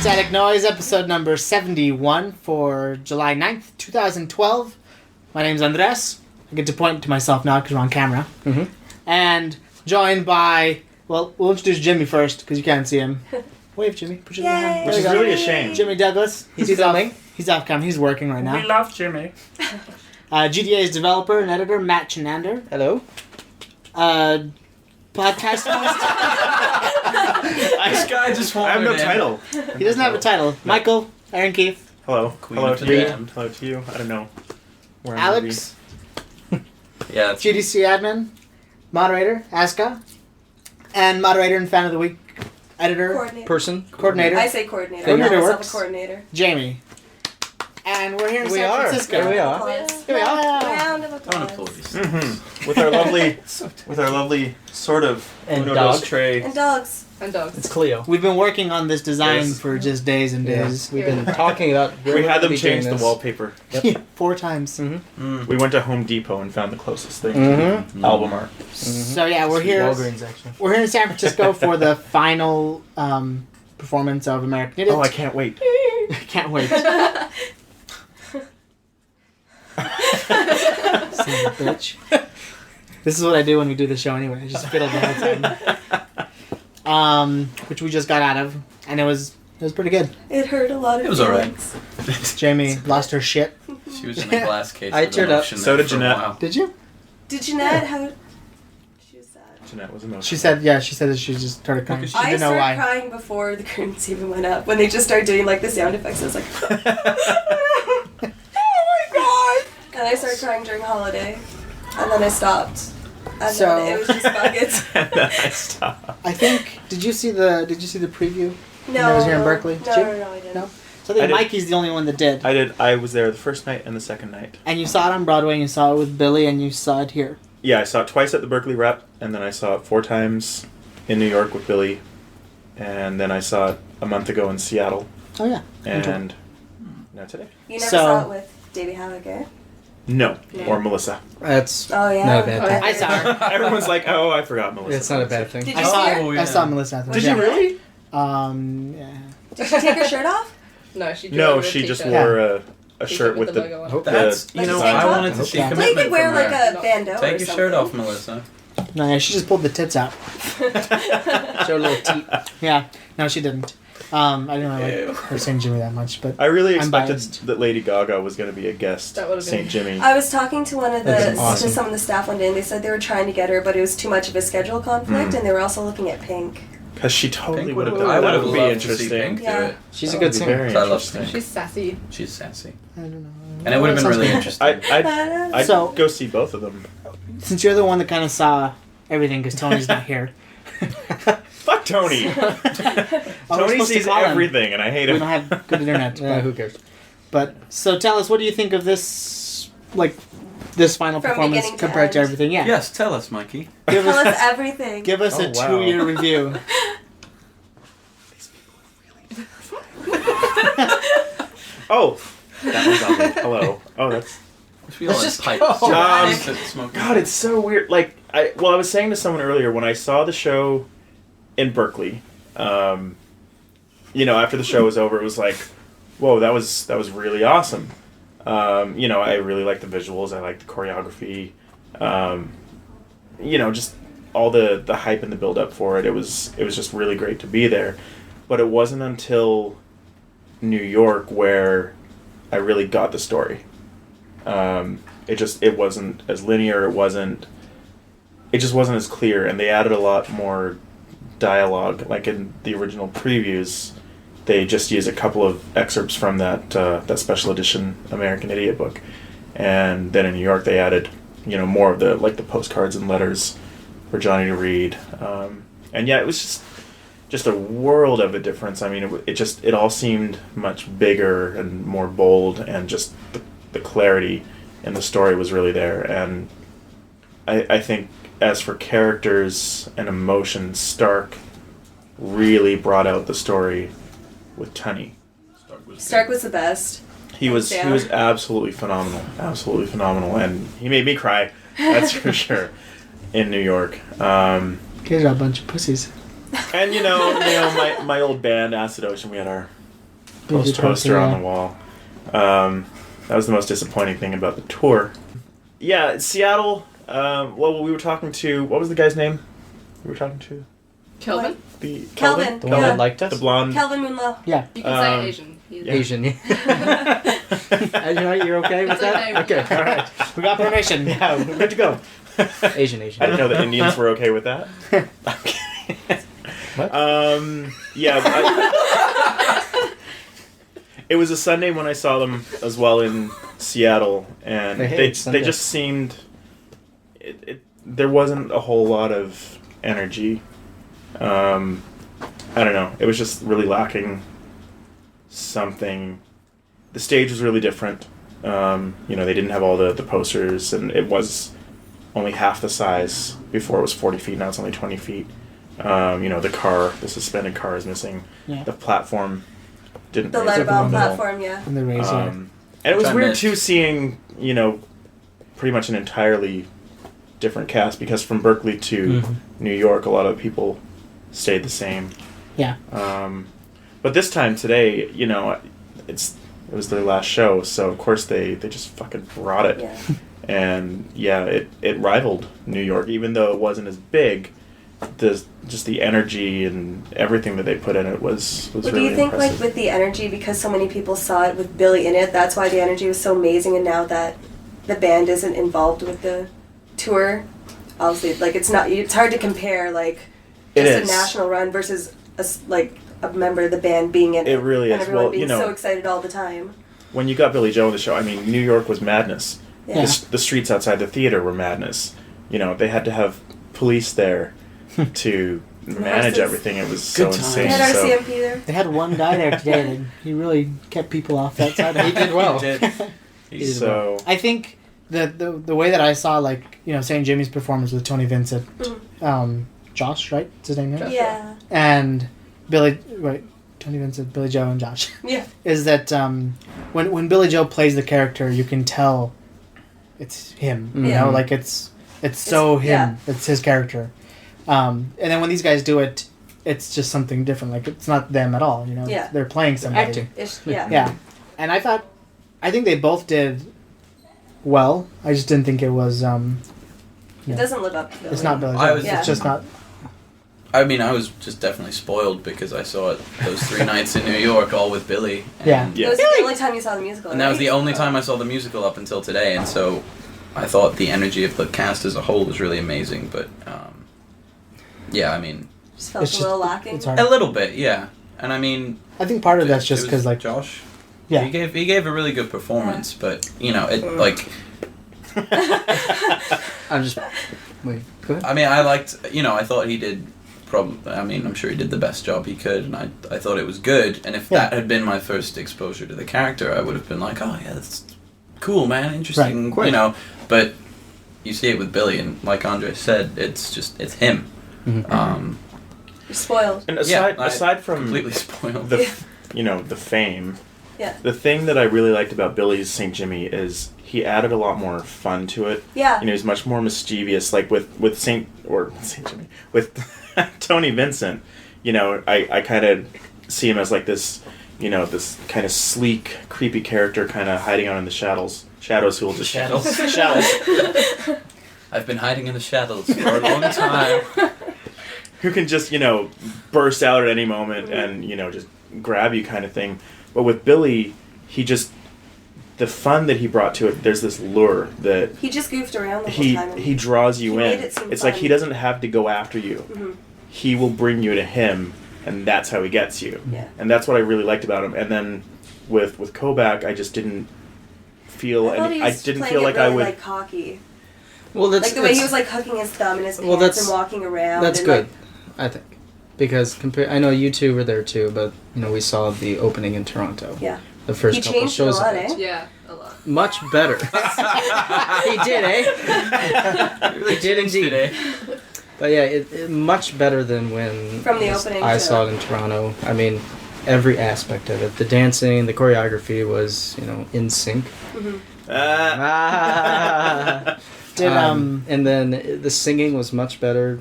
Static Noise, episode number 71 for July 9th, 2012. My name's Andres. I get to point to myself now because we're on camera. Mm-hmm. And joined by, well, we'll introduce Jimmy first because you can't see him. Wave, Jimmy. Put your hand. Which is really a shame. Jimmy Douglas. He's filming. He's off camera. He's working right now. We love Jimmy. GTA's developer and editor, Matt Chenander. Hello. Podcast host. This guy just I have wanted no title. He doesn't have a title. Michael, Aaron Keith, Hello. Queen Hello of to the you. Damned. Hello to you. I don't know. Where I'm gonna Alex, Yeah, it's GDC admin, moderator, Aska, and moderator and fan of the week, editor, Coordinator. Person. coordinator, I say coordinator. Coordinator I call myself works. a coordinator. Jamie. And we're here in We San are. Francisco. Here we are. Applause. Here we are. Round of I want applause. to pull these. be. With our lovely sort of And Uno dog. dos tray. And dogs. And dogs. It's Cleo. We've been working on this design Yes. for just days and days. Yes, we've been talking about. where We we're had gonna them be doing change the this. wallpaper. 4 times. Mm-hmm. We went to Home Depot and found the closest thing Mhm. to album art. So yeah, we're here. Walgreens, actually. We're here in San Francisco for the final performance of American Idiot. Oh, I can't wait. Can't wait. Son of a bitch. This is what I do when we do the show anyway. I just fiddle the whole time. Which we just got out of, and it was pretty good. It hurt a lot of It was alright. feelings. Jamie lost her shit. She was in a glass cage. I with teared up. emotion So there did for a Jeanette. while. Did you? Did Jeanette have... She was sad. Jeanette was emotional. She said that she just started crying. Because She I didn't know started why. crying before the curtains even went up. When they just started doing like the sound effects, I was like, oh my god! And I started crying during holiday. And then I stopped. And So- then it was just buckets. And then I stopped. I think. Did you see the preview? No. I was here in Berkeley. No, Did you? no, I didn't. No? So I think I did. Mikey's the only one that did. I did. I was there the first night and the second night. And you saw it on Broadway, and you saw it with Billy, and you saw it here. Yeah, I saw it twice at the Berkeley Rep, and then I saw it 4 times in New York with Billy, and then I saw it a month ago in Seattle, Oh yeah. and now today. You never So- saw it with Davey Havoc, eh? No, No. or Melissa. That's Oh, yeah. not a bad thing. I saw her. Everyone's like, oh, I forgot Melissa. It's not a bad thing. Did I you saw see her. her? Oh, I yeah. saw Melissa. Athens. Did you really? Yeah. Did she take her shirt off? No, she No, she just wore a shirt with the. logo on. Hope That's, the you know, Like a I tank wanted to top? see Yeah. Well, you commitment could wear from like her. a bandeau or Take your something. shirt off, Melissa. No, yeah, she just pulled the tits out. Show a little teat. Yeah. No, she didn't. I didn't really Ew. like her Saint Jimmy that much, but I really I'm expected biased. that Lady Gaga was going to be a guest. That would've been- St. Jimmy. I was talking to one of the That's awesome. to some of the staff one day, and they said they were trying to get her, but it was too much of a schedule conflict, Mm. and they were also looking at Pink. Because she totally Pink would have would've- done I that. would That have would be loved to see interesting. Pink do Yeah. it. She's That a would good be singer. very I love interesting. Pink. She's sassy. She's sassy. I don't know. And it would have been Sounds really good. interesting. I'd So- go see both of them. Since you're the one that kind of saw everything, because Tony's not here. Fuck Tony. Oh, we're Tony supposed to sees call him. everything, and I hate We him. don't have good internet. Who cares? But so tell us, what do you think of this? This final From performance beginning to compared to end. everything? Yeah. Yes, tell us, Mikey. Give Tell us us everything. give us Oh, a wow. 2-year review. Oh, that was on me. Hello. Oh, that's. We all Let's had just pipes. go. Smoking. God, it's so weird. Like, I was saying to someone earlier when I saw the show in Berkeley. After the show was over, it was like, whoa, that was really awesome. I really liked the visuals. I liked the choreography. Just all the hype and the build up for it. It was just really great to be there. But it wasn't until New York where I really got the story. It wasn't as linear. It just wasn't as clear, and they added a lot more dialogue. Like in the original previews, they just use a couple of excerpts from that special edition American Idiot book, and then in New York they added more of the postcards and letters for Johnny to read, and yeah, it was just a world of a difference. I mean, it all seemed much bigger and more bold, and just the clarity in the story was really there. And I think as for characters and emotion, Stark really brought out the story with Tunney. Stark was the best. He was absolutely phenomenal, and he made me cry. That's for sure. In New York, Kids are a bunch of pussies. and my old band Acid Ocean, we had our poster on the wall. That was the most disappointing thing about the tour. Yeah, Seattle. Well, we were talking to, what was the guy's name? We were talking to Kelvin. the Kelvin. The one that liked us? the blonde. Kelvin Moonlow. Yeah. You can say Um, Asian. He's Asian. And you're okay with It's that? okay. Okay, all right. We got permission. Yeah, we're good to go. Asian. I didn't know the Indians were okay with that. What? Yeah. It was a Sunday when I saw them as well in Seattle, and Hey, they it's Sunday. just seemed. There wasn't a whole lot of energy. I don't know. It was just really lacking something. The stage was really different. They didn't have all the posters, and it was only half the size. Before it was 40 feet, now it's only 20 feet. The suspended car is missing. Yeah. The platform didn't The raise letter up in bomb the middle. platform, yeah. And the razor. And it was Which I weird missed. too seeing, pretty much an entirely different cast, because from Berkeley to Mhm. New York, a lot of people stayed the same. Yeah. But this time today, it was their last show, so of course they just fucking brought it. Yeah. And yeah, it rivaled New York, even though it wasn't as big. Just the energy and everything that they put in it was Well, really do you think, impressive. like, with the energy, because so many people saw it with Billy in it, that's why the energy was so amazing, and now that the band isn't involved with the tour, obviously, like, it's hard to compare, like, It just a is. national run versus, a member of the band being in it. It really and is. everyone Well, being so excited all the time. When you got Billy Joe on the show, I mean, New York was madness. Yeah. The streets outside the theater were madness. They had to have police there to manage Horses. everything. It was so Good times. insane. They had So, RCMP there. They had one guy there today that he really kept people off that side. He did well. He did. He did so I think the way that I saw, like, St. Jimmy's performance with Tony Vincent, Josh, right? Is his name? Yeah? Yeah. And Billy, right? Tony Vincent, Billy Joe, and Josh. Yeah. Is that when Billy Joe plays the character, you can tell it's him. You Yeah. know, like it's so him. yeah. It's his character. And then when these guys do it, it's just something different. Like, it's not them at all. Yeah. They're playing somebody. Acting. Yeah. Yeah, and I think they both did well. I just didn't think it was. It doesn't live up to Billy. It's not Billy Joe. I was- It's just not. I mean, I was just definitely spoiled because I saw it those 3 nights in New York, all with Billy. Yeah. And, Yeah. It was the only time you saw the musical, and that was right? the only time I saw the musical up until today, and so I thought the energy of the cast as a whole was really amazing. But yeah, I mean, Just felt a little lacking. It's hard. a little bit, yeah. And I mean, I think part of that's it just was because, like, Josh. yeah, He gave a really good performance, but it like. I'm just. Wait. Go ahead. I mean, I thought he did. I'm sure he did the best job he could, and I thought it was good. And if Yeah. that had been my first exposure to the character, I would have been like, oh yeah, that's cool, man, interesting, Right. But you see it with Billy, and like Andre said, it's him. Mhm. You're spoiled. and Yeah, aside from Completely spoiled. the fame, Yeah. the thing that I really liked about Billy's St. Jimmy is he added a lot more fun to it. Yeah. He's much more mischievous. Like with St. Jimmy, with Tony Vincent, I kind of see him as like this, this kind of sleek, creepy character, kind of hiding out in the shadows who will just Shadows. shadows, I've been hiding in the shadows for a long time. who can just burst out at any moment and just grab you, kind of thing. But with Billy, the fun that he brought to it, there's this lure that He just goofed around the whole time. he draws you He in. made it seem It's like fun. he doesn't have to go after you. Mhm. He will bring you to him, and that's how he gets you. Yeah. And that's what I really liked about him. And then with Kobach, I just didn't feel I thought he I was didn't playing feel it like really, I would. like, cocky. Well, that's Like the way he that's- was like hugging his thumb in his pants Well, that's- and walking around. That's and, good, Like, I think, because I know you two were there too, but we saw the opening in Toronto. yeah. The first He couple changed it a shows. lot, of it. eh? Yeah, a lot. Much better. He did, eh? He did indeed. Today. But yeah, it much better than when From the opening I show. saw it in Toronto. I mean, every aspect of it. The dancing, the choreography was, in sync. Mhm. Ah. Did And then the singing was much better.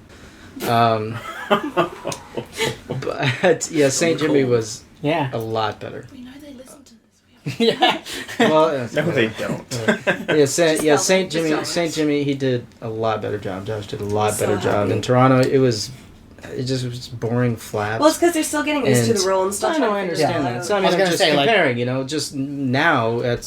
But yeah, St. Jimmy was yeah. a lot better. We know Yeah. Well, No, they don't. Saint Jimmy. Just Saint Jimmy. He did a lot better job. Josh did a lot So better job. happy. In Toronto, it was just boring flaps. Well, it's because they're still getting used to And- the role and still I know, I trying to figure it understand out. that. So I I mean, was I'm gonna just say, like- comparing. Just now,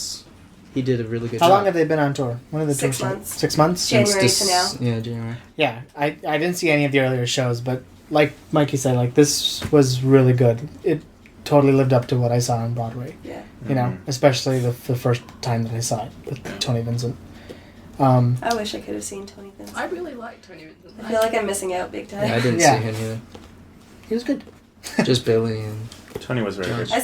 he did a really good How job. long have they been on tour? When did the 6 tour start? months. 6 months? January to now. Yeah, January. Yeah, I didn't see any of the earlier shows, but like Mikey said, like this was really good. It totally lived up to what I saw on Broadway. Yeah. You know, especially the first time that I saw it with Tony Vincent. I wish I could have seen Tony Vincent. I really like Tony Vincent. I feel like I'm missing out big time. Yeah, I didn't Yeah. see him either. He was good. Just Billy and Tony was very good. I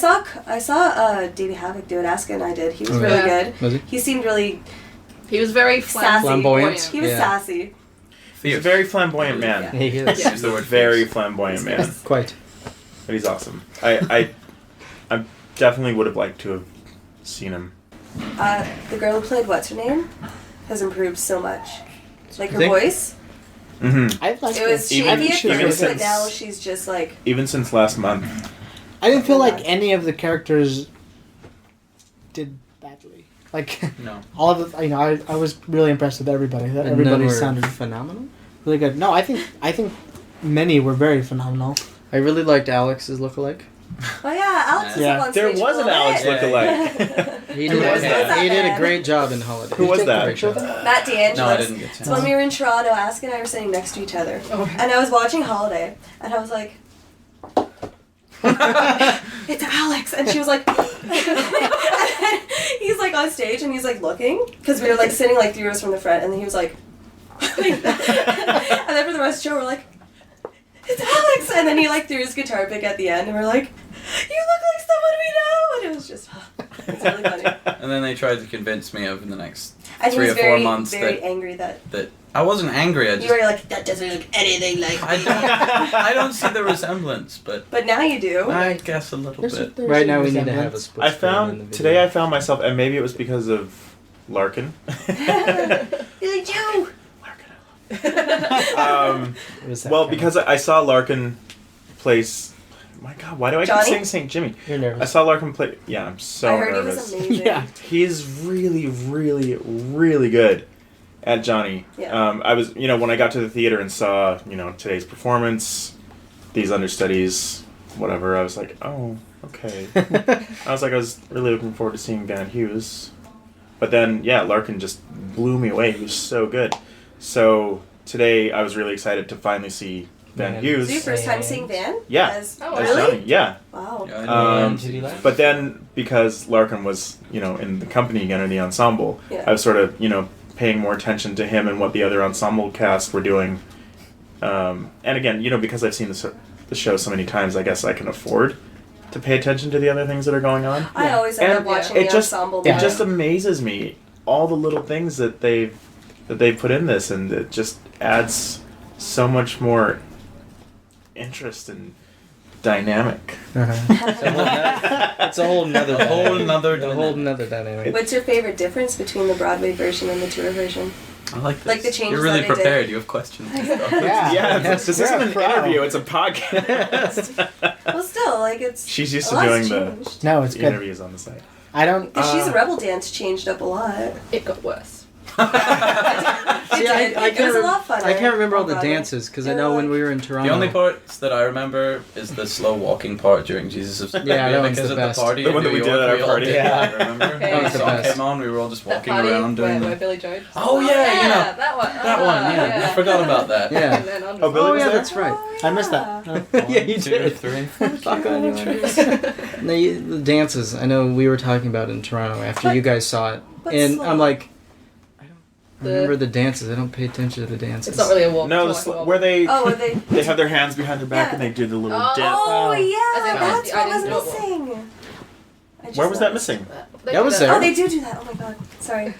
saw David Havoc do it. Aska and I did. He was Oh, really yeah. good. was he? He seemed really He was very Sassy. Flamboyant. he was Yeah. sassy. He's a very flamboyant man. Yeah. He is Yeah. He's the word very flamboyant man. quite. But he's awesome. I definitely would have liked to have seen him. The girl who played what's her name has improved so much. Like her Think- voice. Mm-hmm. I liked It was Even- shaky at even first, but since- now she's just like Even since last month. I didn't feel like any of the characters did badly. Like No. all of the, I was really impressed with everybody. That And everybody none were sounded phenomenal. really good. No, I think many were very phenomenal. I really liked Alex's lookalike. oh yeah, Alex was Yeah. up on There stage was a an little Alex bit. lookalike. He Who did, was that? he did a great job in Holiday. Who was Did you take that? a picture of him? Matt D'Angelis. No, I didn't get So to. when we were in Toronto, Aska and I were sitting next to each other, Oh. and I was watching Holiday, and I was like, "It's Alex," and she was like, and then he's like on stage and he's like looking because we were like sitting like 3 rows from the front, and then he was like, and then for the rest of the show we're like, "It's Alex," and then he like threw his guitar pick at the end, and we're like, "You look like someone we know," and it was just, it's really funny. And then they tried to convince me over the next And he 3 was or 4 very, months very that, angry that that I wasn't angry. I you just were like, "That doesn't look anything like I me." don't I don't see the resemblance, but But now you do. I guess a little bit. Right now, we need to have a split I screen in the found video. today. I found myself, and maybe it was because of Larkin. You're like, you. It was that Well, kind of- because I saw Larkin place. My God, why do I keep Johnny? saying St. Jimmy? You're I nervous. saw Larkin play. Yeah, I'm so I heard nervous. he was amazing. Yeah. He's really, really, really good at Johnny. Yeah. I was, when I got to the theater and saw, today's performance, these understudies, whatever, I was like, oh, okay. I was really looking forward to seeing Van Hughes. But then, yeah, Larkin just blew me away. He was so good. So today I was really excited to finally see Van Van. Hughes. Is it your first time seeing Van? Yeah. As, Oh, As really? Johnny, yeah. Wow. Yeah, I know. Um, Did he laugh? But then, because Larkin was, in the company again, or the ensemble, Yeah. I was sort of, paying more attention to him and what the other ensemble cast were doing. And again, because I've seen the show so many times, I guess I can afford to pay attention to the other things that are going on. I always end And up watching it the just, ensemble. it more. just amazes me, all the little things that they've put in this, and it just adds so much more interest and dynamic. It's a whole nother. A whole dynamic. nother A whole dynamic. nother dynamic. What's your favorite difference between the Broadway version and the tour version? I like this. Like the changes You're really that they did. prepared. You have questions. And stuff. Yeah. This You're isn't a an pro. interview, it's a podcast. Well, still, like it's. She's used a to lot's doing changed. No, it's the good. interviews on the side. I don't. Because she's a rebel dance changed up a lot. It got worse. It See, did. It was a lot funner. I can't remember all on the Broadway. dances because I They know were when like- we were in Toronto. The only parts that I remember is the slow walking part during Jesus of Suburbia, Yeah, that one's because the at best. the party The in one that New we did York, at our we all party. did Yeah. that, remember? Okay. That When was the the song best. came on, we were all just That walking party around doing where the... Billy Jones. Oh, yeah, you know. that one. That one, yeah. I forgot about that. Yeah. And then on Oh, Billy Oh was yeah, there? that's right. Oh, I missed yeah. that. Yeah, you 1, 2, did. 3. Fuck on you. The dances. I know we were talking about it in Toronto after you guys saw it, But and slow. I'm like, I don't The- remember the dances. I don't pay attention to the dances. It's not really a walk. No, it's more like a where they Oh, were they? they have their hands behind their back Yeah. and they do the little Oh. dip. Oh, I yeah, didn't- that's I what was didn't do it well. missing. I just Where was that noticed. missing? They That do was that. there. Oh, they do that. Oh my god. Sorry.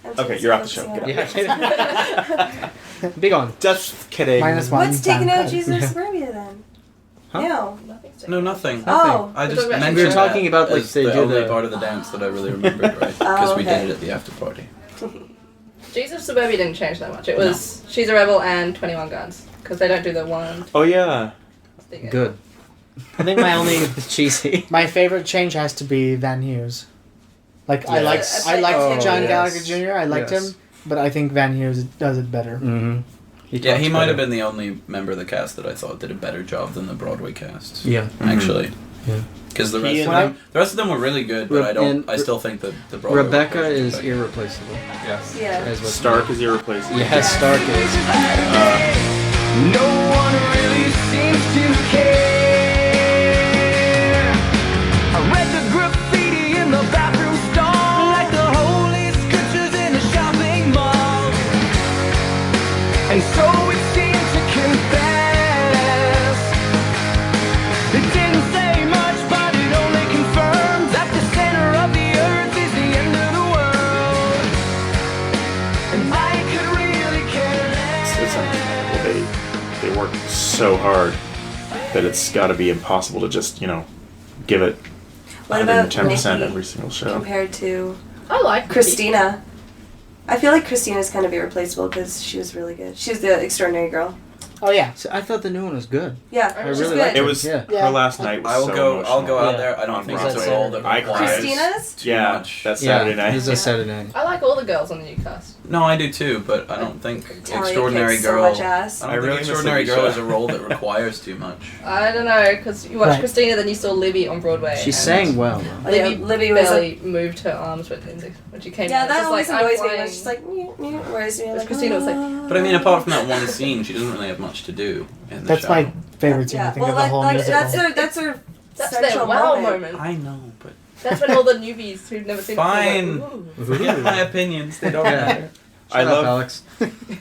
I'm too Okay, you're off the focusing show. on Get it. Yeah. Big on. Just kidding. Minus one. What's taking time out cut. Jesus of Suburbia then? Huh? No. Nothing's taken. No, nothing. Oh. I We're just talking about- mentioned We were talking that about, like, as they the do only the- part of the dance that I really remembered, right? Because we okay. did it at the after party. Jesus of Suburbia didn't change that much. It was She's a Rebel and 21 Guns. Because they don't do the one Oh yeah. thing. Good. I think my only, Cheesy. my favorite change has to be Van Hughes. Like I Yes. liked Oh, John yes. Gallagher Jr. I liked Yes. him, but I think Van Heers does it better. Mm-hmm. Yeah, he might have been the only member of the cast that I thought did a better job than the Broadway cast. Yeah. Actually. Yeah. Because the He rest of and them, the rest of them were really good, but I still think that the Broadway Rebecca version is better. irreplaceable. Yes. Yeah. As what- Stark is irreplaceable. Yes, Stark is. No one really seems to care. I read the graffiti in the bathroom stall, like the holy scriptures in a shopping mall. And so it seemed to confess. It didn't say much, but it only confirmed that the center of the earth is the end of the world. And I could really care less. It's unbelievable. They work so hard that it's got to be impossible to just give it What about 110% Nikki every single show. compared to I like Christina? I feel like Christina's kind of irreplaceable because she was really good. She was the extraordinary girl. Oh yeah. So I thought the new one was good. Yeah, I she's really good. liked It was Yeah. Yeah. her last night was I'll so go. emotional. I'll go out Yeah. there. I don't On think Broadway. it's a role that I requires cried. Christina's? too Yeah, much. that's Saturday It night. was a Saturday night. I like all the girls on the new cast. No, I do too, but I don't think Talia Extraordinary kicks Girl. so much ass. I I don't really think miss Extraordinary Libby Girl Shaw. is a role that requires too much. I don't know, because you watched Right. Christina, then you saw Libby on Broadway. She and sang well. Oh, yeah, Libby, Libby was barely moved her arms when she came Yeah, in. that Just always like, I'm annoys me. flying. When she's like, whereas you're like, Christina was like- But I mean, apart from that one scene, she doesn't really have much to do in the That's show. my favorite scene. I yeah, think well, of the whole musical. that's her That's central their wow moment. moment. I know, but That's when all the newbies who've never seen Fine. it before were like, forget my opinions. They don't Yeah. matter. I Shut up, love Alex.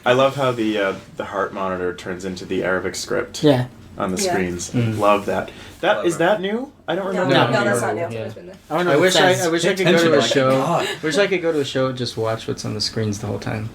I love how the heart monitor turns into the Arabic script Yeah. on the Yeah. screens. Mm. Love that. That is Clever. that new? I don't No, remember. No, that's not new. "It's Yeah. always been there." I don't know I what wish it I says. wish I Pay could go to attention, a like, show. God. Wish I could go to a show and just watch what's on the screens the whole time.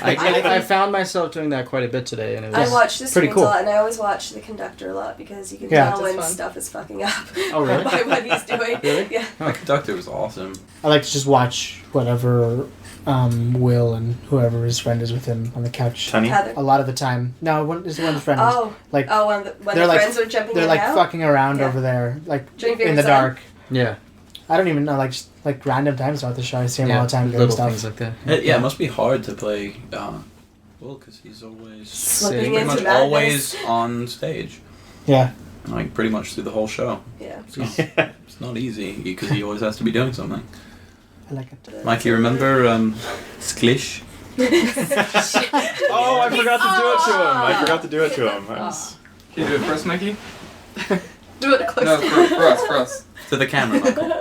I found myself doing that quite a bit today, and it I was watch the pretty screens cool. a lot, and I always watch the conductor a lot because you can Yeah. tell when That's fun. stuff is fucking up Oh, really? by what he's doing. Really? Yeah. The conductor was awesome. I like to just watch whatever Will and whoever his friend is with him on the couch. Tunny? Heather. A lot of the time. No, when is when the friend is. Oh, Like when they're the like- friends are jumping they're in like and out. fucking around Yeah. over there, like Doing in the favorite dark. Yeah. I don't even know, like just, like random times throughout the show. I see him Yeah. all the time doing Little stuff. things like that. Yeah, it must be hard to play Will because he's always Slipping Pretty pretty into much madness. always on stage, Yeah. like pretty much through the whole show. Yeah. It's not easy because he always has to be doing something. I like it. Mike, you remember Sklish? Oh, I forgot to do it to him. I forgot to do it to him. I was- Can you do it first, Mikey? Do it close. No, for us, for us. To the camera, Michael.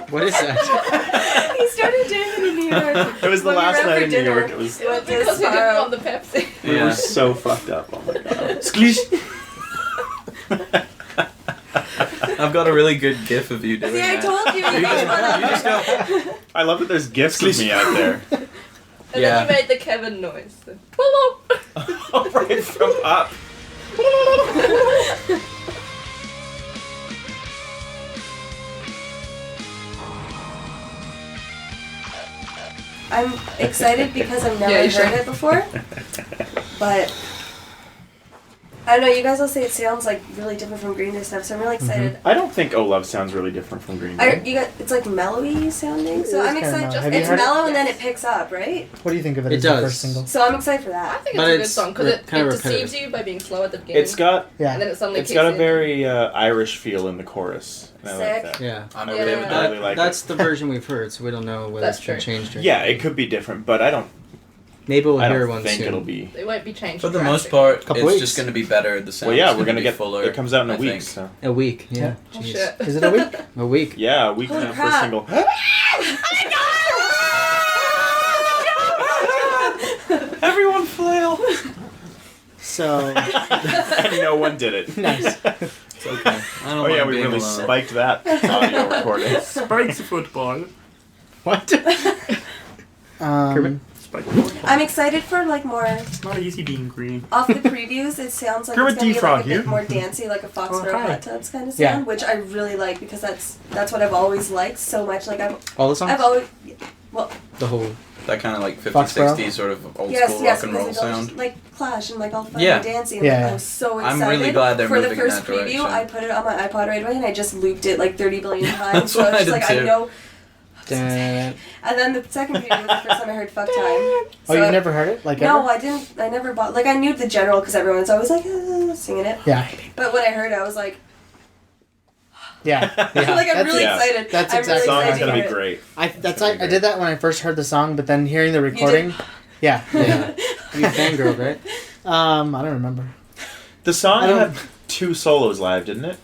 What is that? He started doing it in New York. It was the When we last went night for in New dinner. York. It was. We went to Because we didn't Sparrow. want the Pepsi. We Yeah. were so fucked up. Oh my god. Sklish. I've got a really good gif of you doing See, I that. told you. You just go. I love that there's gifts of me out there. And Yeah. then you made the Kevin noise. The "Plop." Oh, right from up. I'm excited because I've never Yeah, you heard should. it before. But I don't know, you guys will say it sounds like really different from Green Day stuff, so I'm really excited. I don't think Oh Love sounds really different from Green I, Day. you got it's like mellowy sounding, so It is I'm kinda excited. mellow. Have you It's heard it? mellow and then Yes. it picks up, right? What do you think of it, It as does. the first single? So I'm excited for I that. think But it's a good it's song because it kinda deceives repetitive. you by being slow at the beginning. It's got Yeah. and then it suddenly it's kicks got a in. very Irish feel in the chorus. And I Sick. like that. Yeah. I'm I okay really, with I that. really like That's it. the version we've heard, so we don't know whether That's it's been true. changed or Yeah, it could be different, but I don't. Maybe we'll I hear don't one think soon. it'll be. They won't be changed. For the most drastically. part, Couple it's weeks. just going to be better. The sound. Well, yeah, we're gonna be get. fuller. It comes out in a I week. think. So. A week. Yeah. Oh Jeez. shit. Is it a week? A week. Yeah, a week Holy from that first crap. single. Everyone flail. So And no one did it. nice. It's okay. I don't Oh yeah, mind we being really alone. spiked that audio recording. Spikes football. What? Um, Spike football. I'm excited for like more It's not easy being green. off the previews. It sounds like Kermit it's gonna be D-Frog like a here. bit more dancey, like a Foxborough Oh, hi. Hot Tubs kind of Yeah. sound, which I really like because that's what I've always liked so much. Like All the songs? I've always The whole That kind of like 50s, Foxborough? 60s sort of old Yes, school yes, rock and because roll it's all sound. just, like Clash and like all fun Yeah. and dancing. And, Yeah. like, I was so I'm excited. really glad they're for the moving in first that preview. direction. I put it on my iPod right away and I just looped it like 30 billion times. That's so I what was I just like, did I too. know. Dun. And then the second preview was the first time I heard "Fuck Time." Oh, So- you've never heard it? Like No, ever? I didn't. I never bought. Like I knew the general because everyone's always like singing it. Yeah. But when I heard it, I was like, Yeah. like I'm That's- really yeah. excited. That's I'm exactly really The song excited is gonna to be hear it. great. That's I did that when I first heard the song, but then hearing the recording, yeah. Yeah. You fangirled, right? I don't remember. The song I don't- had 2 solos live, didn't it?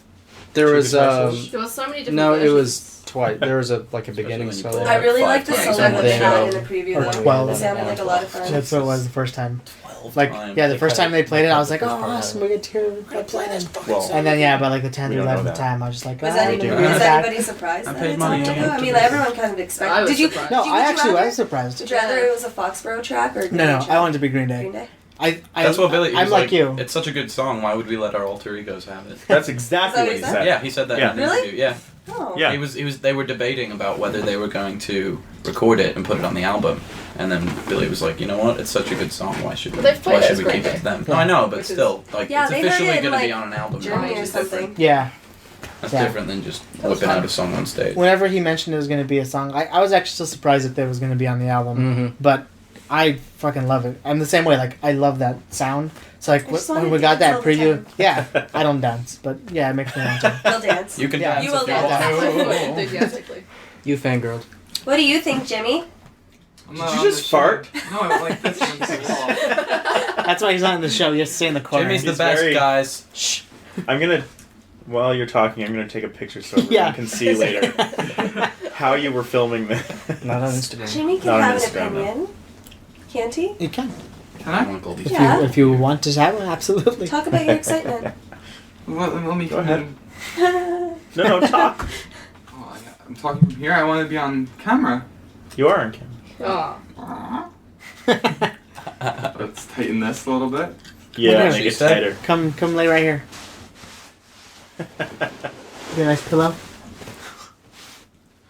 There Two was guitars? There was so many different no, it versions. was twice. There was a beginning when you solo. play I really Five like the times solo on that the they had show. in the preview. Or Though. 12. It sounded like a lot of fun. That's what it was the first time. 12 Like, times. yeah, the first time they played it, I was like, oh, First part of awesome, it. we get to hear it playing. Well, And then, yeah, by like the 10th We or don't know 11th that. time, I was just like, Was, oh, any, dude, do was back. anybody surprised I that paid it's money on to there? get I mean, to everyone kind of expected. I was Did you? surprised. No, Would I you actually rather- was surprised. Would you rather it was a Foxborough track or Green No, Day I track? wanted to be Green Day. Green Day. That's what Billy. He I'm was like you. It's such a good song. Why would we let our alter egos have it? that's exactly Is that what he what he said. Yeah, he said that Yeah. in an Really? interview. Yeah. Oh. Yeah. He was. They were debating about whether they were going to record it and put it on the album, and then Billy was like, "You know what? It's such a good song. Why should we? But they've played Why it should as we Green keep it Day. to them?" No, I know, but Which is- still, like, Yeah, it's they heard officially it in, going to be like, on an album. Germany now, or which is different. something. Yeah. That's Yeah. different than just That was whipping out fun. a song on stage. Whenever he mentioned it was going to be a song, I was actually still surprised that it was going to be on the album. Mm-hmm. But I fucking love it. I'm the same way. Like, I love that sound. So, like, I just when wanna we got dance that all the preview, time. yeah, I don't dance. But, yeah, it makes me want to. You'll dance. You can Yeah. dance. You will if dance. want. Enthusiastically. You fangirled. What do you think, Jimmy? I'm Did not you on just the show. fart? No, I like this one. That's why he's not in the show. You have to stay in the corner. Jimmy's the He's best, very- guys. Shh. I'm gonna, while you're talking, I'm gonna take a picture so everyone Yeah. can see later how you were filming this. Not on Instagram. Jimmy can Not on have an Instagram, though. opinion. Can't he? You can. Can I I? want Goldie. Yeah. If you want to have one, absolutely. Talk about your excitement. Let me Go come ahead. in. No, talk. Oh, I'm talking from here. I want to be on camera. You are on camera. Oh. Let's tighten this a little bit. Yeah, Whatever make she it said. tighter. Come lay right here. Be a nice pillow.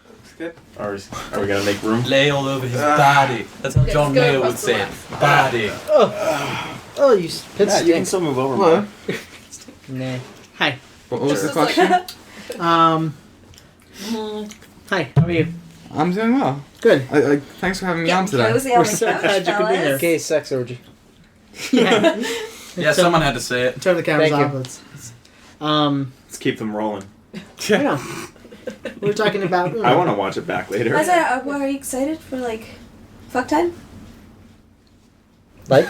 Looks good. Or are we gonna make room? Lay all over his body. That's how Yes, John go Mayer would across the say it. Body. Oh, you spit stink. still move over. Hello. Nah. Hi. What was the Just like- question? Hi. How are you? I'm doing well. Good. Thanks for having me on Getting today. cozy on We're the so couch, glad you could be fellas. here. Gay sex orgy. Yeah. Yeah, someone had to say it. Turn the cameras Thank off. you. Let's keep them rolling. I know. We're talking about. I want to watch it back later. Isaiah, are you excited for like fuck time? Like?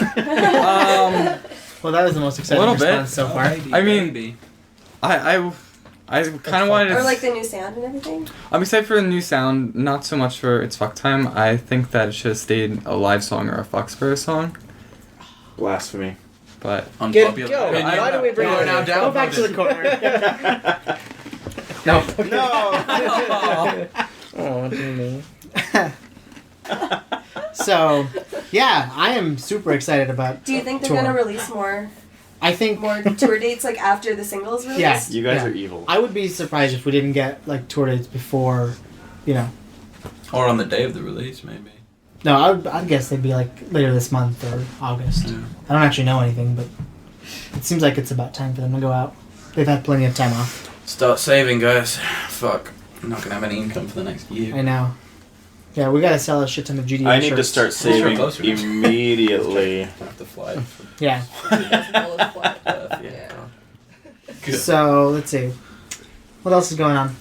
Well, that was the most exciting little bit. response so far. I mean- I kind of wanted to. Or like the new sound and everything? I'm excited for the new sound, not so much for It's Fuck Time. I think that it should have stayed a live song or a Foxborough song. Blasphemy. But Unpopular go. opinion. Why do we bring You are it now in? down. Go back to the corner. No. No. Oh, Jimmy. So, yeah, I am super excited about. Do you think they're tour. gonna release more I think tour dates like after the singles release? Yeah. You guys Yeah. are evil. I would be surprised if we didn't get like tour dates before, you know. Or on the day of the release, maybe. No, I'd guess they'd be like later this month or August. Yeah. I don't actually know anything, but it seems like it's about time for them to go out. They've had plenty of time off. Start saving, guys. Fuck. I'm not gonna have any income for the next year. I know. Yeah, we gotta sell a shit ton of GDA I need to shirts. start saving Closer. immediately. I have to fly. Yeah. $2,000 flat. Yeah. Yeah. Good. So let's see. What else is going on?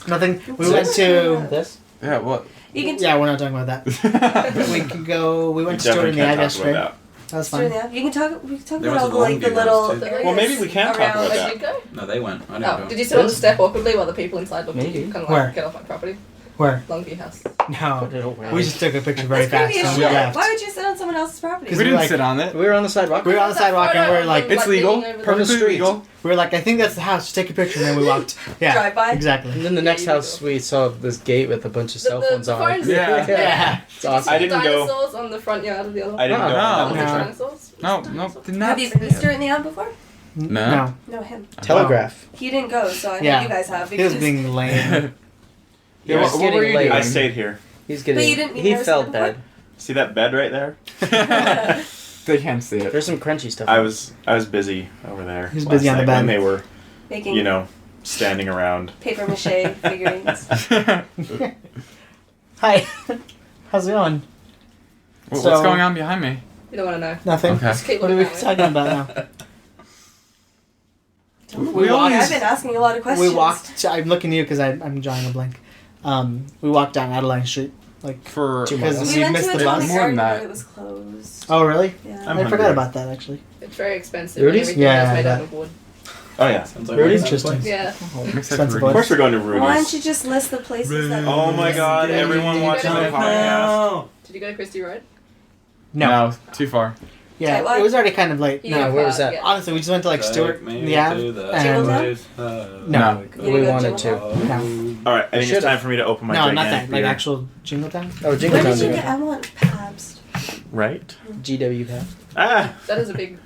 Nothing. We went to. This? yeah, what? You can Yeah, we're not talking about that. We could go. We went to Story in the Ag yesterday. that. That was During fun. the- You can talk. We can talk There about was all a the like the Longview little. house, too. areas Well, maybe we can talk around- about Oh, that. did you go? No, they went. I didn't Oh, go. did you sit on the step awkwardly while the people inside looked at you? Maybe. Kind of Where? like get off my property. Where? Longview House. No. We just took a picture very That's fast creepy as and we shit. left. Why would you sit on someone else's property? Because We didn't like- sit on it. We were on the sidewalk. We were on the sidewalk and we're like, It's legal. From the Perfectly street. legal. we were like, I think that's the house. Just take a picture, and then we walked. Yeah. Drive by? Exactly. And then the Yeah, next you house go. we saw this gate with a bunch of cell The phones on it. phones- Yeah. Yeah. It's awesome. I didn't go. Dinosaurs on the front yard of the other one. I didn't Oh, go. no. on Was that it No. picture. dinosaurs? No, did not. Have you been to Stuart in the Am before? No. No, him. Telegraph. He didn't go, so I Yeah. hope you guys have. He was Because being lame. Yeah, He was what were getting you late. doing? I stayed here. He's But you getting. didn't- you He never felt seen him bad. See that bed right there? They can't see it. There's some crunchy stuff. I was busy over there. He was last busy on the night when bed. they were, Making you know, standing around. paper mache figurines. Hi. How's it going? What's So- going on behind me? You don't want to know. Nothing. Okay. Just keep What are looking we that way. talking about now? We always- I've been asking a lot of questions. We walked. I'm looking at you because I'm drawing a blank. We walked down Adeline Street. Like, For Because We you went missed to the a bus. Tonic More than Garden, that. but it was closed. oh really? Yeah. I'm I forgot hungry. about that actually. It's very expensive. Rudy's? And everything Yeah, is made I out bet. of wood. Oh yeah. Sounds like Very one of those interesting. places. Yeah. Except Expensive for boys. Of course we're going to Why don't Rudy's. you just list the places that? Oh my God! Everyone Did you watching go the to- podcast. Did you go to Christie Road? No, too far. Yeah, Okay, well, it was already kind of late. You No, got where was far, that? yeah. honestly, we just went to like Stewart, me yeah, to the and place, no, You didn't We go to wanted Jingle to. no, All right, I think Should've. it's time for me to open my no, not gigantic that. Like beer. actual Jingle Time. Oh, When Jingle did Time's you good. get? I want Pabst. Right? GW Pab. Ah. That is a big.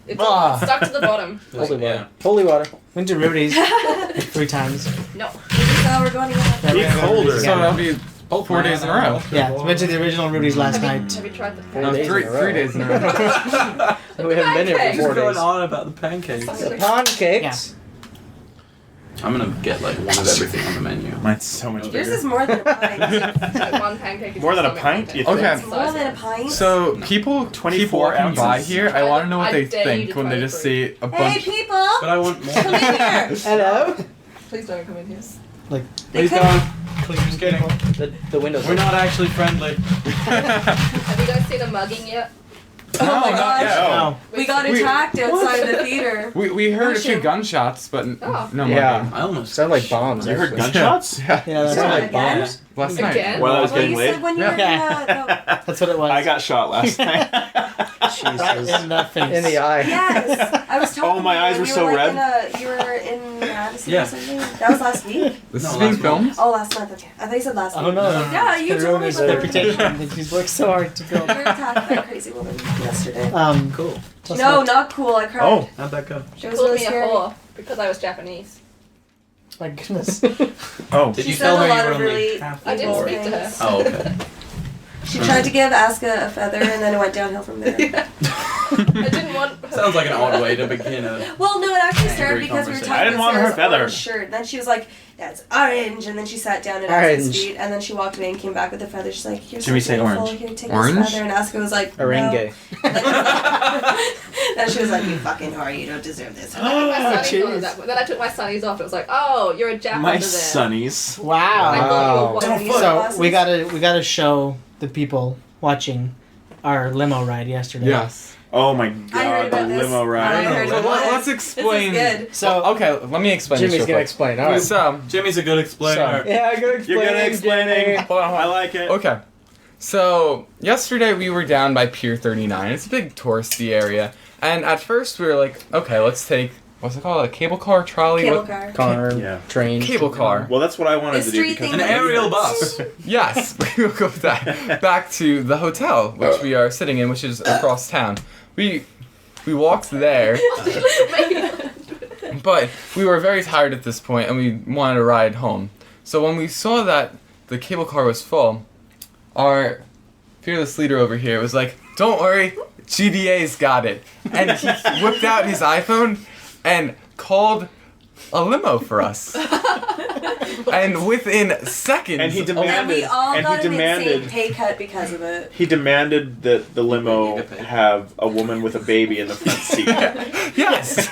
It's Ah. stuck to the bottom. Holy Yeah. water. Holy water. Went to Rudy's 3 times. No. So we're going to get Be colder. So that'll be 4 days in a row. Yeah, went to the original Rudy's last night. Have you tried the? 4 days three, in a row. 3 days in a row. We haven't been here Pancakes. for 4 What's going days. on about the pancakes? The pancakes. I'm gonna get like one of everything on the menu. Mine's so much Yours bigger. is more than a pint. Like one pancake. Is More than a just pint? pancake. You think? Okay. It's more than a pint. So people 24 keep walking by ounces. here. I want to know what I they dare you think to when try they the just fruit. see a Hey bunch. people, But I want more. come in here. Hello. Please don't come in here. Like They Please could. don't. Just kidding. The windows. We're not actually friendly. Have you guys seen a mugging yet? Oh my not gosh. yet. no. We got attacked outside the theater. We heard a few Russian. gunshots, but Oh. no Yeah. mugging. I almost Sound like bombs. You heard actually. gunshots? Yeah, that's Sound right. like Again? bombs. Last night. Again? While I was Well, getting you laid? said when you were in That's what it was. I got shot last night. right Jesus. in the face. In the eye. Yes, I was talking. Oh, my to you eyes when were you so like red. you were in Madison Yeah. or something. That was last week. This No, is being last filmed. Oh, last month. Okay, I thought you said last Oh week. no. Yeah, you Could told ruin me his about the reputation that he's worked so hard to build. You were attacked by a crazy woman yesterday. Cool. Plus No, what- not cool. I cried. Oh. How'd that go? She She was called really me a scary. whore because I was Japanese. My goodness. Oh. Did She you said tell a her lot you were of only really half I didn't evil speak to her. things. Oh, okay. She tried to give Asuka a feather, and then it went downhill from there. I didn't want her. Sounds like an odd way to begin a. Well, no, it actually started Angry because we were conversation. talking I didn't want her about feather. orange shirt. Then she was like, "That's orange," and then she sat down at Orange. Asuka's feet, and then she walked away and came back with the feather. She's like, "You're so Should we say beautiful. orange? Here, take Orange? this feather." And Asuka was like, Orange. No. Then she was like, "You fucking whore. You don't deserve this." My sunnies on jeez. at that point. Then I took my sunnies off. It was like, oh, you're a Jap My under there. sunnies. I Wow. thought you were Wow. one of these So glasses. we gotta show the people watching our limo ride yesterday. Yes. Oh my I heard god, the about this. limo I ride. heard So about let's this. explain. This is good. So Okay, let me explain. Jimmy's this gonna real explain. All quick. right. So, Jimmy's a good explainer. Yeah, good explaining. You're good at explaining. Jimmy. hold on. I like it. Okay. So, yesterday we were down by Pier 39. It's a big touristy area. And at first we were like, okay, let's take, what's it called? A cable car, trolley? Cable What- car. Car, Yeah. train. Cable car. Well, that's what I wanted It's to do three because things. An aerial bus. Yes, we will go with that. Back to the hotel, which we are sitting in, which is across town. We walked there, but we were very tired at this point, and we wanted to ride home. So when we saw that the cable car was full, our fearless leader over here was like, "Don't worry, GDA's got it," and he whipped out his iPhone and called a limo for us. And within seconds, And he And demanded. we all and got he an insane demanded. pay cut because of it. He demanded that the You limo need to pay. have a woman with a baby in the front seat. yes.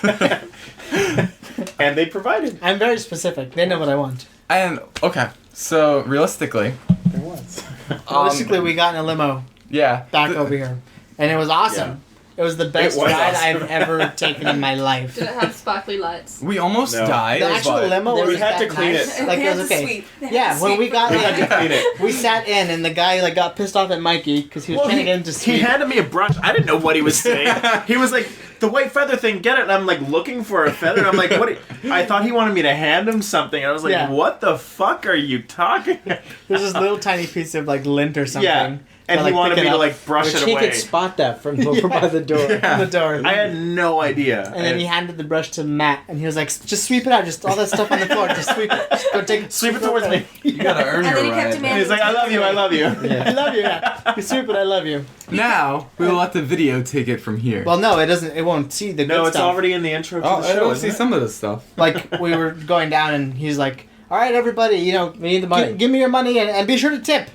And they provided. I'm very specific. They know what I want. And okay, so realistically, There was. Basically, we got in a limo yeah, back th- over here, and it was awesome. It was the best was ride awesome. I've ever taken in my life. Did it have sparkly lights? We almost No. died. The actual but- limo We was had to that clean nice. it. Like They it had was to okay. sweep. They had Yeah, to when sweep. we got We had to in, clean it. we sat in, and the guy like got pissed off at Mikey because he was trying to get him to He speak. handed me a brush. I didn't know what he was saying. He was like, "The white feather thing, get it?" And I'm like looking for a feather. And I'm like, "What?" I thought he wanted me to hand him something. And I was like, Yeah. "What the fuck are you talking?" There's this little tiny piece of like lint or something. Yeah. and he like, wanted pick me it to up. like brush Which it he away. could spot that from over by the door. on the door. I had no idea. And then he handed the brush to Matt, and he was like, "Just sweep it out, just all that stuff on the floor. Just sweep it. Just go take Sweep it towards me. You gotta earn And your then he kept ride. And demanding. he's like, I love you, I love you. Yeah. I love you. Yeah. You sweep it. I love you." Now we will let the video take it from here. Well, no, it doesn't. It won't see the No, good it's stuff. already in the intro to oh, the I show. don't isn't see it? some of this stuff. Like we were going down, and he's like, "All right, everybody, We need the money. give me your money, and be sure to tip."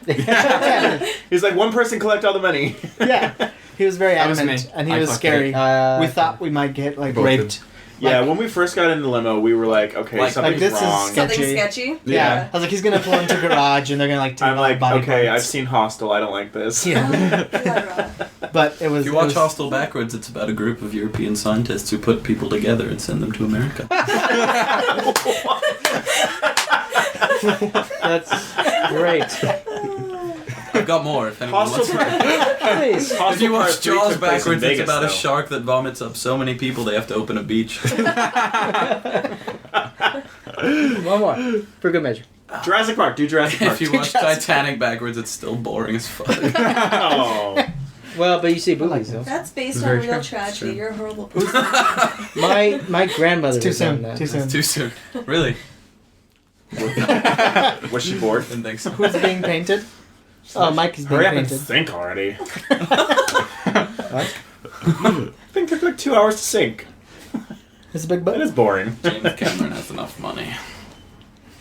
He's like, one person collect all the money. Yeah, he was very That was adamant, me. and he I was collected scary. Uh, We thought we might get like Both raped. Yeah, Like- when we first got in the limo, we were like, okay, Like something's this is wrong. sketchy. Something sketchy. Yeah. I was like, he's gonna pull into a garage, and they're gonna like take I'm all the like, body okay, I've parts. seen Hostel, I don't like this. Yeah, but it was. If you it watch was- Hostel backwards, it's about a group of European scientists who put people together and send them to America. That's great. I've got more if anyone Hostel wants. Please. If Hostel you Part watch 3 Jaws took place in backwards, it's Vegas, about a though. shark that vomits up so many people they have to open a beach. One more. For good measure. Jurassic Park, do Jurassic Park. If you watch Titanic backwards, it's still boring as fuck. Oh. Well, but you see boobies though. That's based Very on real true. tragedy. You're a horrible person. My grandmother It's too was on soon. that. Too soon. Too soon. Really? Was she bored? Didn't think so. Who's being painted? Oh, Mike is being Hurry up and painted. think already. I think it took like 2 hours to sink. It's a big It butt. is boring. James Cameron has enough money.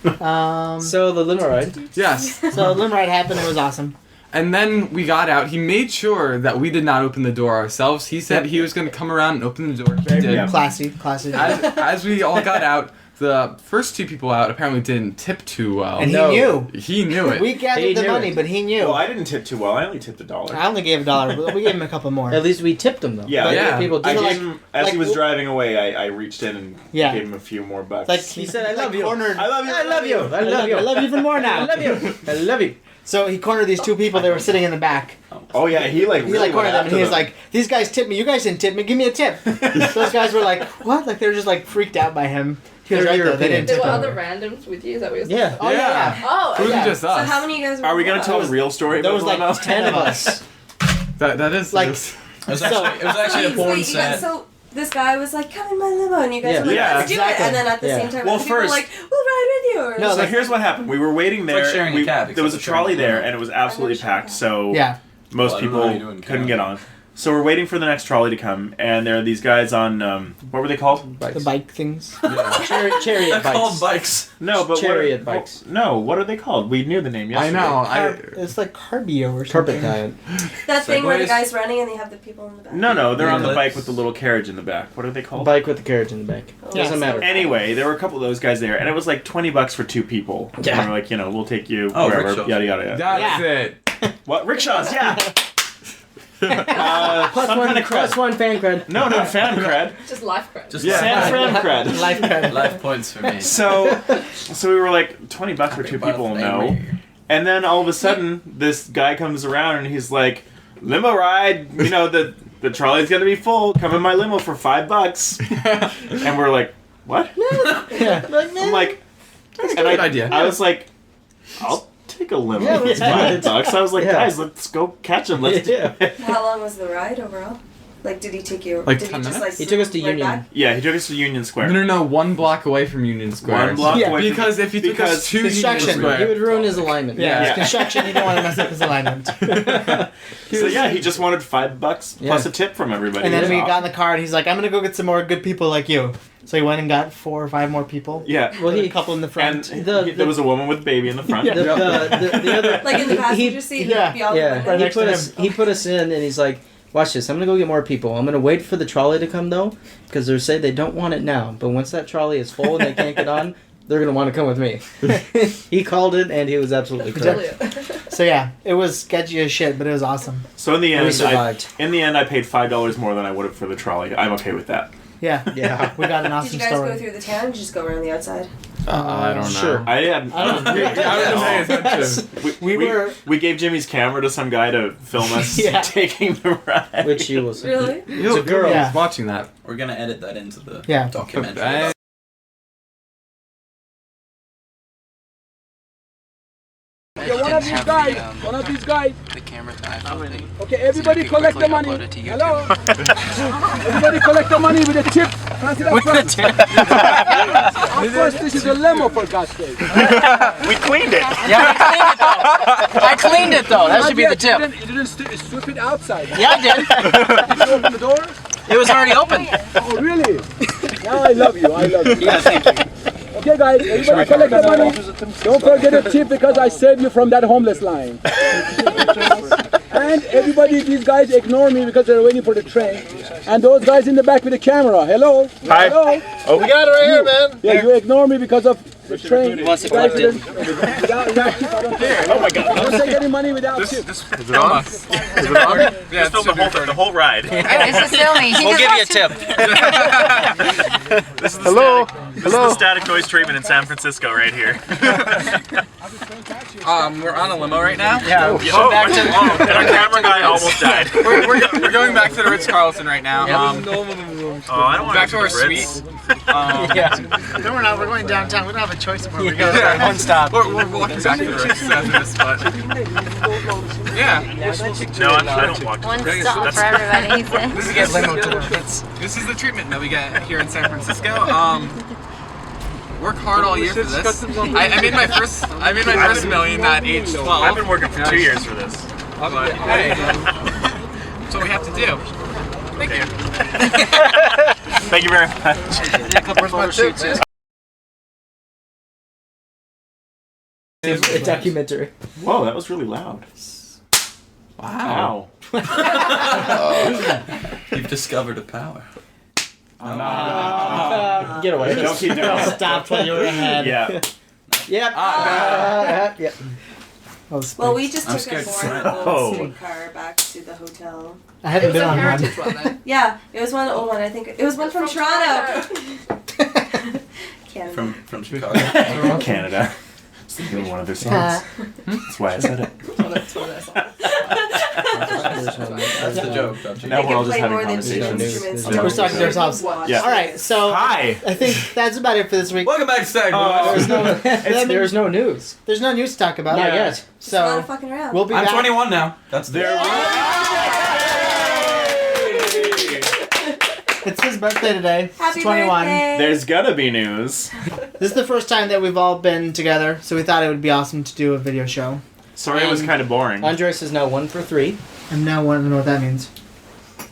So the limo ride. Yes. So limb ride happened. It was awesome. And then we got out. He made sure that we did not open the door ourselves. He said he was going to come around and open the door. He Very did. Yeah. classy. As we all got out, the first two people out apparently didn't tip too well. And No. he knew. He knew it. We He gathered the knew money, it. but he knew. Well, I didn't tip too well. I only tipped $1. I only gave $1, but we gave him a couple more. At least we tipped them though. Yeah, But yeah. people I do gave like- him, as like- he was driving away, I reached in and Yeah. gave him a few more bucks. Like He said, "I love like you." Cornered, I love you. I love you. I love you. I love you even more now. I love you. I love you. So he cornered these two people. They were sitting in the back. Oh yeah, he like He really like cornered them, went and he was after like, "These guys tipped me. You guys didn't tip me. Give me a tip." Those guys were like, "What?" Like they were just like freaked out by him. He was They're right though. They European. didn't There tip were him. other randoms with you. Is that what you're saying? Yeah. Oh yeah. Oh, It wasn't okay. just So us. how many of you guys were? Are we gonna tell was- the real story? There was about like Limo? 10 of us. That is Like- this. It was actually a porn Wait, you set. guys, so this guy was like, "Come in my limo," and you guys Yeah. were like, Yeah, "Let's do exactly. it," and then at the Yeah. same time, Well, other people were first- like, "We'll ride with you." Or No, So like- here's what happened. We were waiting like there. sharing a cab, there was a except for trolley sharing a there, limo. and it was absolutely I've never packed. shared So Yeah. most Well, I don't know how you people do in couldn't cab. get on. So we're waiting for the next trolley to come, and there are these guys on what were they called? The bike things. Chariot They're bikes. called bikes. No, but Chariot what are, bikes. No, what are they called? We knew the name I yesterday. know. It's like Carbio or something. Carpet diet. that thing where the Segways. guy's running and they have the people in the back. No, they're on the Eclipse. bike with the little carriage in the back. What are they called? Bike with the carriage in the back. Oh, Yeah. Doesn't matter. Anyway, there were a couple of those guys there, and it was like $20 for 2 people. Yeah. And we're like, we'll take you Oh, wherever, rickshaws. yada yada yada. That's Yeah. it. What rickshaws? Yeah. Plus some one, kind of plus cred. one fan cred. No, fan cred. Just life credit. Just Yeah. San Fran cred. Life credit. life points for me. So we were like $20 for 2 people. No. And then all of a sudden, this guy comes around and he's like, "Limo ride. The trolley's gonna be full. Come in my limo for $5." And we're like, "What?" Yeah. I'm like, That's a and good idea. I was like, "I'll take a limo Yeah, for let's $5." I was like, Yeah. "Guys, let's go catch him. Let's Yeah. do it." How long was the ride overall? Like, did he take you? Like did 10 he just minutes? like? He took us to zoom right Union. back? Yeah, he took us to Union Square. No, 1 block away from Union Square. 1 block Yeah, away from- Because if you took us because to Union construction. Square, He would ruin his alignment. Yeah, Yeah. it's construction. You don't want to mess up his alignment. So yeah, he just wanted $5 plus Yeah. a tip from everybody. And It then was we awesome. got in the car, and he's like, "I'm gonna go get some more good people like you." So he went and got 4 or 5 more people. Yeah. Well, Put a he couple in the And front. there was a woman with a baby in the front. the other Like in the he- passenger seat, yeah, beyond Yeah, the window. Right he next put to us. him. He put us in, and he's like, "Watch this. I'm gonna go get more people. I'm gonna wait for the trolley to come though, because they say they don't want it now. But once that trolley is full and they can't get on, they're gonna want to come with me." He called it, and he was absolutely correct. Brilliant. So yeah, it was sketchy as shit, but it was awesome. So in the We end, survived. I paid $5 more than I would have for the trolley. I'm okay with that. Yeah, Yeah. we got an Did awesome you guys story. go through the town? Or did you just go around the outside? I don't know. Sure. I had. I don't- we, I was paying attention. We were- We gave Jimmy's camera to some guy to film us Yeah. taking the ride. Which you will see. Really? It's a girl. Yeah. watching that. We're gonna edit that into the Yeah. documentary. Okay, one of these guys. One of these guys. The camera died. Okay, everybody collect the money. Hello. Everybody collect the money with a tip. With a tip. Of course, this is a limo for God's sake. We cleaned it. Yeah, we cleaned it though. I cleaned it though. That should be the tip. You didn't strip it outside. Yeah, I did. Did you open the door? It was already open. Oh, really? Now I love you. I love you. Yeah, thank you. Okay, guys, everybody collect the money. Don't forget a tip because I saved you from that homeless line. And everybody, these guys ignore me because they're waiting for the train. And those guys in the back with the camera. Hello. Hi. Hello. Oh, we got it right here, man. Yeah, you ignore me because of the train. He wants to collect it. Without tip, I don't care. Oh my God. I don't take any money without tip. Is it on? Is it on? Yeah, Film the whole ride. This is filming. We'll give you a tip. This is the This is the static noise treatment in San Francisco right here. We're on a limo right now. Yeah. Oh, back to, and our camera guy almost died. We're going back to the Ritz Carlton right now. I don't want Back to our the Ritz. suite. Yeah. No, we're not. We're going downtown. We don't have a choice of where we go. Yeah. One stop. We're walking back to the Ritz after this, but yeah. No, I don't walk. One stop for everybody, he said. This Get is limo to the Ritz. this is the treatment that we get here in San Francisco. Work hard all year for this. I made my first million at age 12. I've been working for 2 years for this. But hey, that's what we have to do. Thank you. Thank you very much. Where's my tip? A documentary. Whoa, that was really loud. Wow. You've discovered a power. Get away. Don't keep doing it. Stopped while you were ahead. Yeah. Yep. Yep. Well, we just I'm took a scared. boring streetcar back to the hotel. I haven't been on one. Heritage one then. Yeah, it was one old one. I think it was one from Toronto. Canada. From Chicago. Canada. It's the name of one of their songs. That's why I said it. That's what I saw. That's the joke, don't you? Now They we're all can just play having more than two conversations. instruments. There's no We're talking to ourselves. Yeah. All right, so Hi. I think that's about it for this week. Welcome back to Static There's Noise. no, there's no news. There's no news to talk about. Not yet. Just a lot So of fucking around. we'll be I'm back. 21 now. That's There It's his birthday today. Happy He's 21. birthday. There's gonna be news. This is the first time that we've all been together, so we thought it would be awesome to do a video show. Sorry, it was kind of boring. Andres is now 1 for 3. And now I want to know what that means.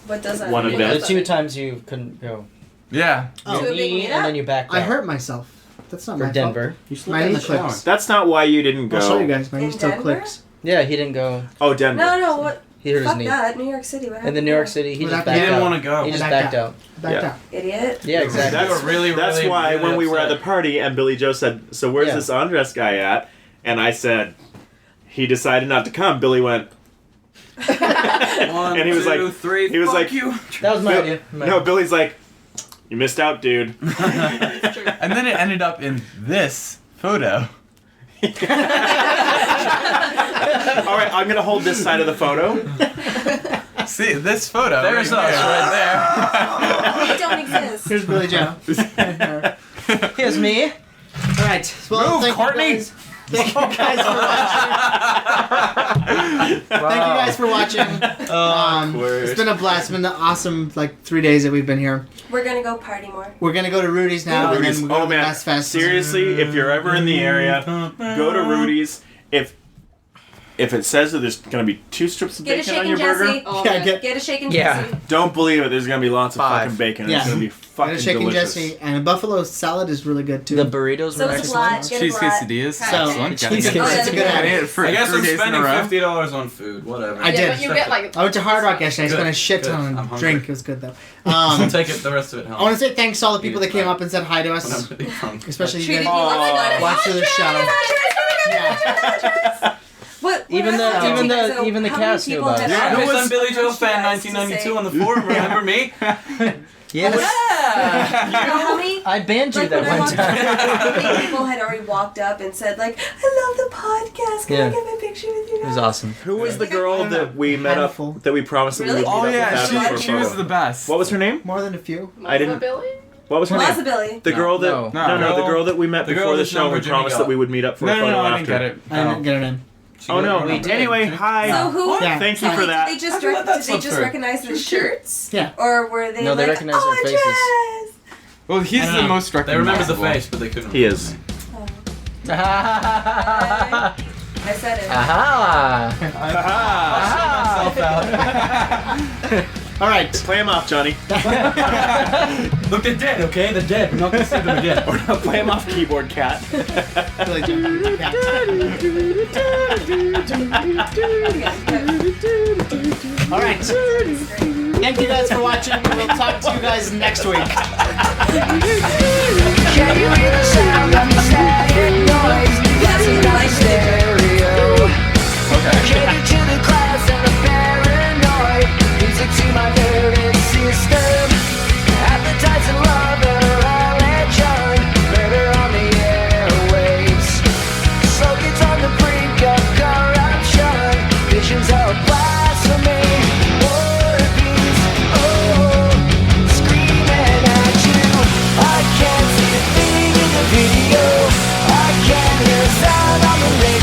What does that One mean? event. The 2 times you couldn't go. Yeah. Oh. To a big Me, meetup? and then you backed out. I hurt myself. That's not For my Denver. fault. Mine in the clips. That's not why you didn't go. I'll show you guys. Mine In still Denver? clicks. Yeah, he didn't go. Oh, Denver. No, what? He hurt his Fuck knee. that. New York City. What happened? And then New York City, he What just happened? backed He didn't out. want to go. He just Backed backed out. out. Backed Yeah. out. Idiot. Yeah, exactly. They were really, That's really, why really when we were at the upset. party and Billy Joe said, "So where's Yeah. this Andres guy at?" And I said, "He decided not to come." Billy went, One, and he was 2, like, 3, he was fuck like, you. That was my Bill- idea. No, Billy's like, "You missed out, dude." And then it ended up in this photo. All right, I'm gonna hold this side of the photo. See this photo. There's right us there. We don't exist. Here's Billy Joe. Here's me. All right. Well, Move, thank Courtney. You guys. Thank you guys for watching. Thank you guys for watching. It's been a blast. It's been an awesome 3 days that we've been here. We're gonna go party more. We're gonna go to Rudy's now, Rudy's. and then we're Oh going to man, Mass Fest. seriously, if you're ever in the area, go to Rudy's. If it says that there's gonna be 2 strips of Get a bacon on shaken your burger, Jesse. Oh, Yeah, man. Get a shaken Yeah. Jesse. don't believe it. There's gonna be lots of 5. fucking bacon. Yeah. It's gonna be fucking And a shaking delicious. Jesse, and a buffalo salad is really good too. The burritos So were it's a excellent. lot. Get a Cheese lot. quesadillas. So- Excellent. Cheese Gotta get- quesadillas. That's a good I idea. ate it for I guess 3 I'm days in a spending row. $50 on food. Whatever. I did. Yeah, but you get like. I went to Hard Rock yesterday. I spent a Good, shit good. ton I'm on hungry. drink. It was good though. I'll take it the rest of it home. I want to say thanks to all the people that came Right. up and said hi to When us, I'm really drunk. especially you Treated guys. you like Oh my God, a Watch through the show. Yeah. What Even the- else? even the- So even the how many cast knew people about had it. Yeah, asked because I'm Billy you Joe guys fan to 1992 say- on the forum. Remember me? Yes. You know how many? I banned you Like that when I one walked time. how many people had already walked up and said like, "I love the podcast. Can Yeah. I get my picture with you It guys?" was awesome. Who was the girl that we met up? Handful. That we promised that we would Really? meet Oh up yeah, with after for a she was photo? the best. What was her name? More than a few. I didn't- Billy? What was her name? Possibility. The girl that No. no, the girl that we met The girl before the that's show. number We Jimmy promised got. that we would meet up for a No, photo I after. didn't get it. I didn't get her name. Oh no! We did. Anyway, hi. So who? Yeah. Thank you so for did that. They just I let that did they slip just through. recognize the shirts? Yeah. Or were they No, they like, recognize their faces. Andres? Well, he's I don't the know. most They remember the recognizable. face, but they couldn't. He is. I said it. Aha! All right. Play him off, Johnny. Look, they're dead, okay? They're dead. We're not gonna see them again. Or not play him off, keyboard cat. All right. Thank you guys for watching. We'll talk to you guys next week. Can you hear the sound of the static noise? Blasting my stereo. Cater to the clouds and the paranoid. Music to my nervous system. Appetites and love are all legend. Murder on the airwaves. Slow kids on the brink of corruption. Visions of blasphemy. War beats, oh, screaming at you. I can't see a thing in the video. I can't hear a sound on the radio.